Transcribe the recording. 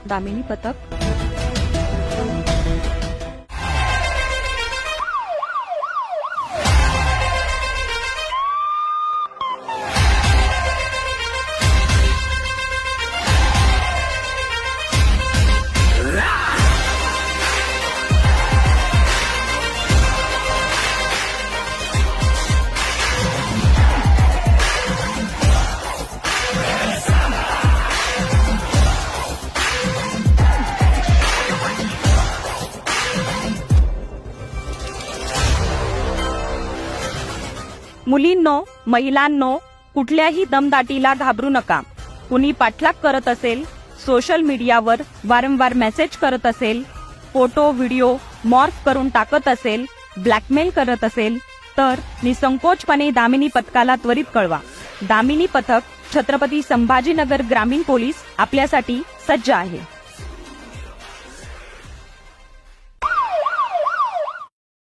दामिनी पथक मुलींनो, महिलांनो, कुठल्याही दमदाटीला घाबरू नका. कुणी पाठलाग करत असेल, सोशल मीडियावर वारंवार मेसेज करत असेल, फोटो व्हिडिओ मॉर्फ करून टाकत असेल, ब्लॅकमेल करत असेल तर निसंकोचपणे दामिनी पथकाला त्वरित कळवा. दामिनी पथक छत्रपती संभाजीनगर ग्रामीण पोलीस आपल्यासाठी सज्ज आहे.